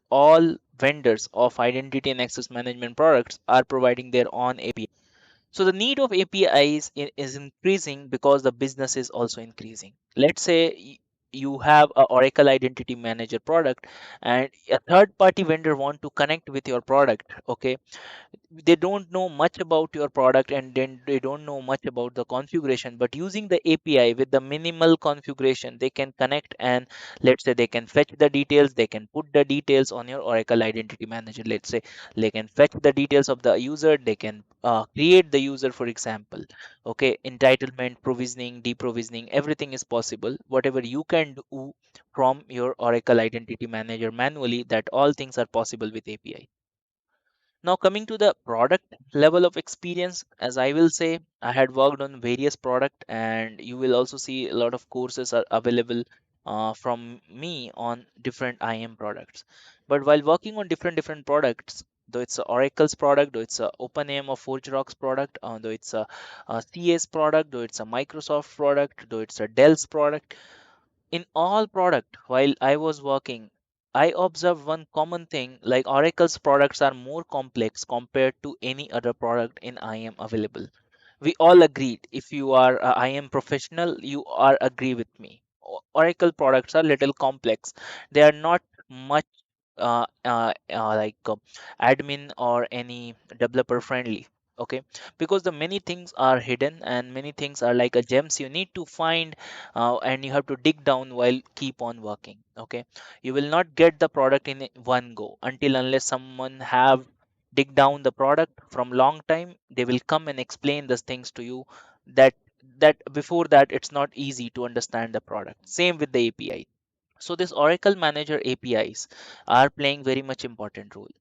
all vendors of identity and access management products are providing their own API. So the need of APIs is increasing because the business is also increasing. Let's say you have a Oracle Identity Manager product and a third party vendor want to connect with your product. Okay, they don't know much about your product and then they don't know much about the configuration, but using the API with the minimal configuration they can connect, and let's say they can fetch the details, they can put the details on your Oracle Identity Manager. Let's say they can fetch the details of the user, they can create the user, for example. Okay, entitlement, provisioning, deprovisioning, everything is possible. Whatever you can do from your Oracle Identity Manager manually, that all things are possible with API. Now, coming to the product level of experience, as I will say, I had worked on various product, and you will also see a lot of courses are available from me on different IM products. But while working on different products, though it's a Oracle's product, though it's a OpenAM or ForgeRock's product, though it's a CA's product, though it's a Microsoft product, though it's a Dell's product, in all product while I was working, I observed one common thing, like Oracle's products are more complex compared to any other product in IAM available. We all agreed. If you are a IAM professional, you are agree with me. Oracle products are little complex. They are not much admin or any developer friendly. Okay, because the many things are hidden and many things are like a gems you need to find, and you have to dig down while keep on working. Okay, you will not get the product in one go until unless someone have dig down the product from long time. They will come and explain these things to you, that before that it's not easy to understand the product. Same with the API. So this Oracle Manager APIs are playing very much important role.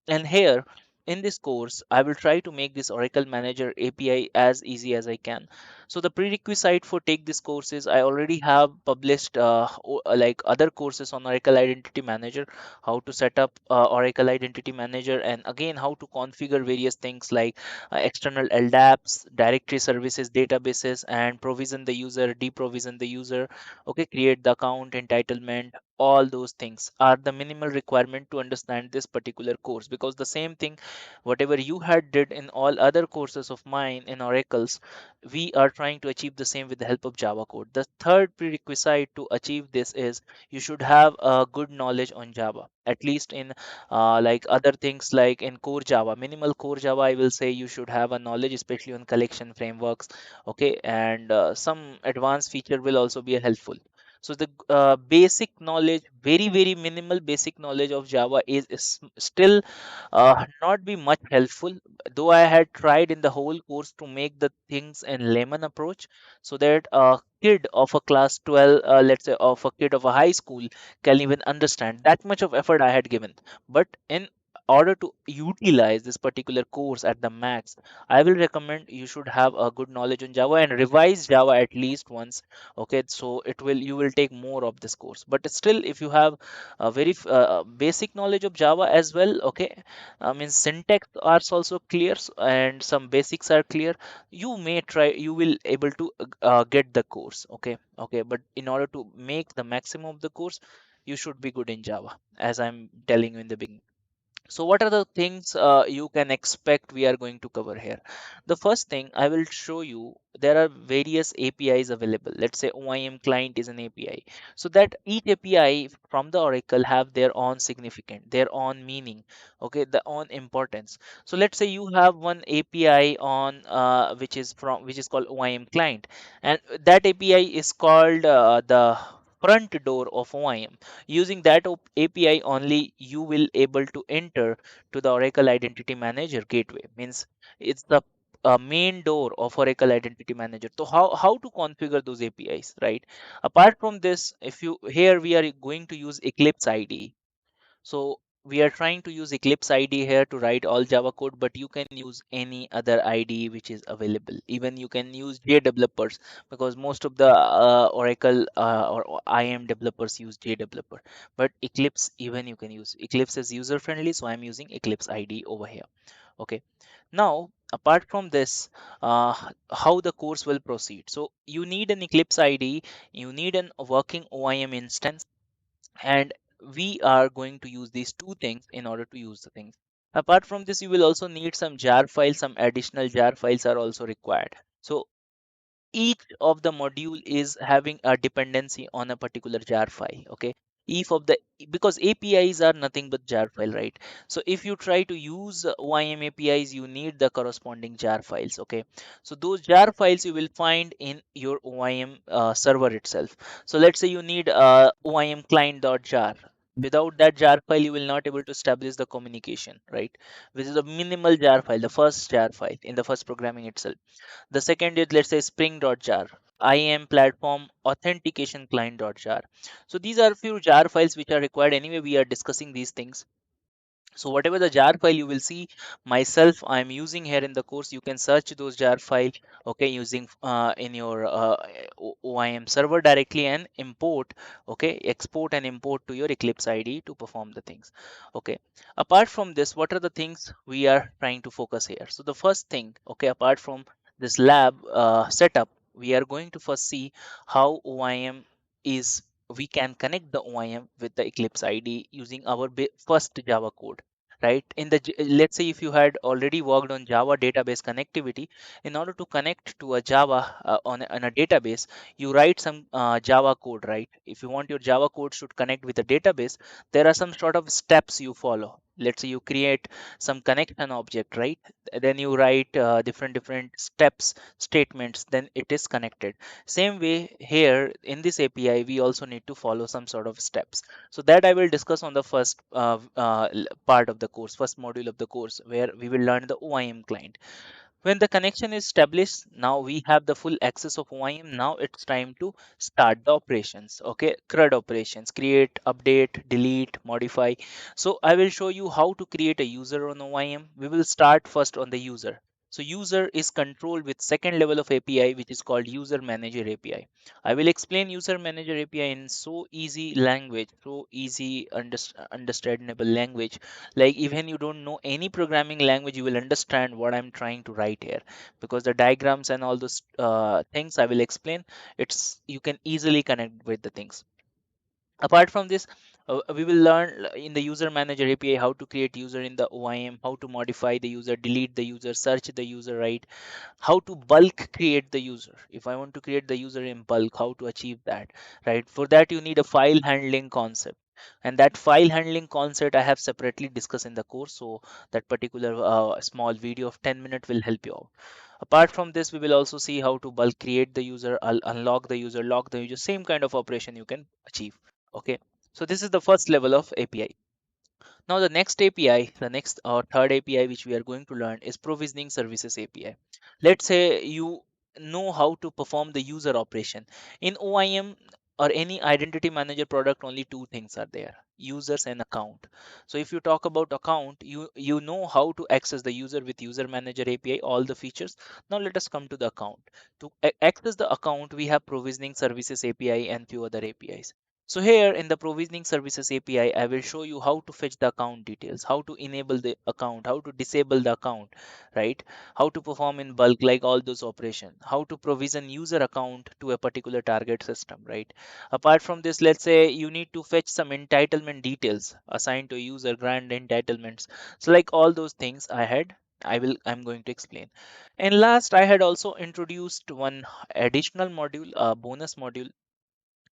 And here in this course, I will try to make this Oracle Manager API as easy as I can. So the prerequisite for take this course is I already have published like other courses on Oracle Identity Manager, how to set up Oracle Identity Manager, and again how to configure various things like external LDAPs, directory services, databases, and provision the user, deprovision the user. Okay, create the account, entitlement, all those things are the minimal requirement to understand this particular course, because the same thing whatever you had did in all other courses of mine in Oracles, we are trying to achieve the same with the help of Java code. The third prerequisite to achieve this is you should have a good knowledge on Java, at least in like other things like in core Java, minimal core Java, I will say you should have a knowledge especially on collection frameworks. Okay, and some advanced feature will also be helpful. So the basic knowledge, very minimal basic knowledge of Java is still not be much helpful. Though I had tried in the whole course to make the things in layman approach, so that a kid of a class 12, let's say of a kid of a high school, can even understand. That much of effort I had given. But in order to utilize this particular course at the max, I will recommend you should have a good knowledge on Java and revise Java at least once. Okay, so it will, you will take more of this course. But still, if you have a very basic knowledge of Java as well, okay, I mean syntax are also clear, and some basics are clear, you may try, you will able to get the course. Okay, okay, but in order to make the maximum of the course, you should be good in Java, as I'm telling you in the beginning. So what are the things you can expect we are going to cover here? The first thing I will show you, there are various APIs available. Let's say OIM client is an API. So that each API from the Oracle have their own significant, their own meaning, okay, the own importance. So let's say you have one API on which is called OIM client, and that API is called the front door of OIM. Using that API only, you will able to enter to the Oracle Identity Manager gateway. Means it's the main door of Oracle Identity Manager. So how to configure those APIs, right? Apart from this, if you, here we are going to use Eclipse IDE. So we are trying to use Eclipse IDE here to write all Java code, but you can use any other IDE which is available. Even you can use JDevelopers, because most of the Oracle or IAM developers use JDeveloper. But Eclipse, even you can use. Eclipse is user friendly, so I'm using Eclipse IDE over here. Okay. Now, apart from this, how the course will proceed. So you need an Eclipse IDE, you need an working OIM instance, and we are going to use these two things in order to use the things. Apart from this, you will also need some jar files. Some additional jar files are also required. So each of the module is having a dependency on a particular jar file. Okay, if of the, because APIs are nothing but jar file, right? So if you try to use OIM APIs, you need the corresponding jar files. Okay, so those jar files you will find in your OIM server itself. So let's say you need OIM client.jar. Without that jar file, you will not able to establish the communication, right? Which is a minimal jar file, the first jar file in the first programming itself. The second is, let's say, spring.jar, IAM platform authentication client.jar. So these are few jar files which are required. Anyway, we are discussing these things. So whatever the jar file you will see, myself I am using here in the course, you can search those jar file, okay, using in your OIM server directly, and import, okay, export and import to your Eclipse IDE to perform the things. Okay, apart from this, what are the things we are trying to focus here? So the first thing, okay, apart from this lab setup, we are going to first see how OIM is, we can connect the OIM with the Eclipse IDE using our first Java code, right? Let's say if you had already worked on Java database connectivity, in order to connect to a Java on a database, you write some Java code, right? If you want your Java code should connect with a database, there are some sort of steps you follow. Let's say you create some connection object, right? Then you write different steps, statements, then it is connected. Same way here in this API, we also need to follow some sort of steps. So that I will discuss on the first part of the course, first module of the course, where we will learn the OIM client. When the connection is established, now we have the full access of OIM. Now it's time to start the operations. Okay, CRUD operations: create, update, delete, modify. So I will show you how to create a user on OIM. We will start first on the user. So user is controlled with second level of API, which is called user manager API. I will explain user manager API in so easy language, so easy understandable language, like even you don't know any programming language, you will understand what I'm trying to write here, because the diagrams and all those things I will explain, it's, you can easily connect with the things. Apart from this, we will learn in the user manager API how to create user in the OIM, how to modify the user, delete the user, search the user, right? How to bulk create the user. If I want to create the user in bulk, how to achieve that, right? For that you need a file handling concept, and that file handling concept I have separately discussed in the course. So that particular small video of 10 minutes will help you out. Apart from this, we will also see how to bulk create the user, unlock the user, lock the user, same kind of operation you can achieve. Okay, so this is the first level of API. Now the next API, the next or third API which we are going to learn is provisioning services API. Let's say you know how to perform the user operation. In OIM or any identity manager product, only two things are there: users and account. So if you talk about account, you know how to access the user with user manager API, all the features. Now let us come to the account. To access the account, we have provisioning services API and few other APIs. So here in the provisioning services API, I will show you how to fetch the account details, how to enable the account, how to disable the account, right? How to perform in bulk, like all those operations, how to provision user account to a particular target system, right? Apart from this, let's say you need to fetch some entitlement details assigned to user, grant entitlements. So like all those things I'm going to explain. And last, I had also introduced one additional module, a bonus module,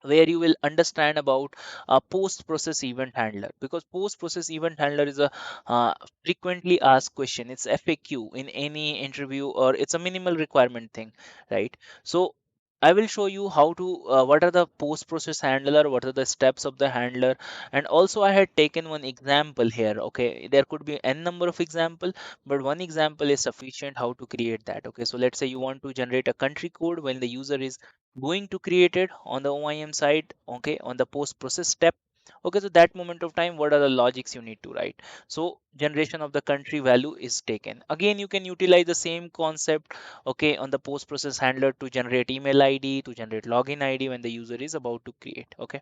where you will understand about a post process event handler, because post process event handler is a frequently asked question. It's FAQ in any interview, or it's a minimal requirement thing, right? So I will show you how to what are the post process handler, what are the steps of the handler. And also I had taken one example here. Okay, there could be n number of example, but one example is sufficient how to create that. Okay, so let's say you want to generate a country code when the user is going to create it on the OIM side, okay, on the post process step. Okay, so that moment of time, what are the logics you need to write? So generation of the country value is taken. Again, you can utilize the same concept, okay, on the post process handler to generate email ID, to generate login ID when the user is about to create. Okay,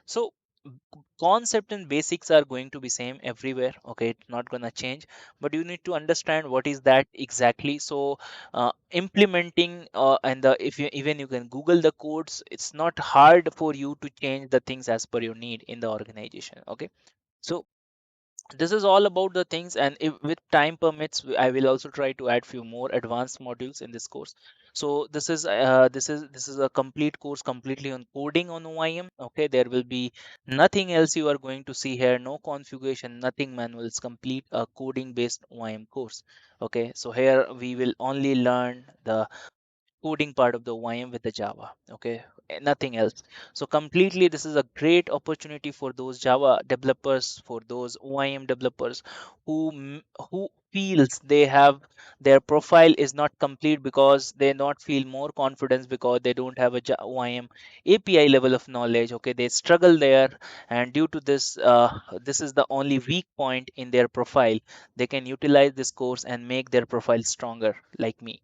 so concept and basics are going to be same everywhere. Okay, it's not gonna change, but you need to understand what is that exactly. So implementing and the if you even you can google the codes, it's not hard for you to change the things as per your need in the organization. Okay, so this is all about the things, and if with time permits I will also try to add few more advanced modules in this course. So this is a complete course completely on coding on OIM. Okay, there will be nothing else you are going to see here, no configuration, nothing manual. It's complete coding based OIM course. Okay, so here we will only learn the coding part of the OIM with the Java. Okay, nothing else. So completely, this is a great opportunity for those Java developers, for those OIM developers who feels they have their profile is not complete because they not feel more confidence because they don't have a OIM API level of knowledge. Okay, they struggle there, and due to this, this is the only weak point in their profile. They can utilize this course and make their profile stronger, like me.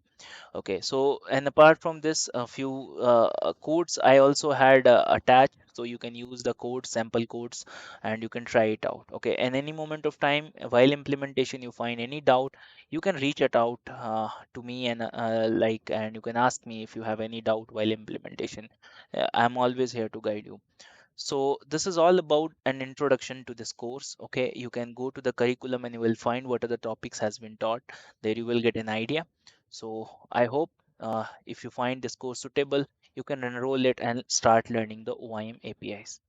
Okay, so and apart from this, a few codes I also had attached, so you can use the code sample codes and you can try it out. Okay, and any moment of time while implementation you find any doubt, you can reach it out to me, and and you can ask me if you have any doubt while implementation. I'm always here to guide you. So this is all about an introduction to this course. Okay, you can go to the curriculum and you will find what are the topics has been taught. There you will get an idea. So I hope if you find this course suitable, you can enroll it and start learning the OIM APIs.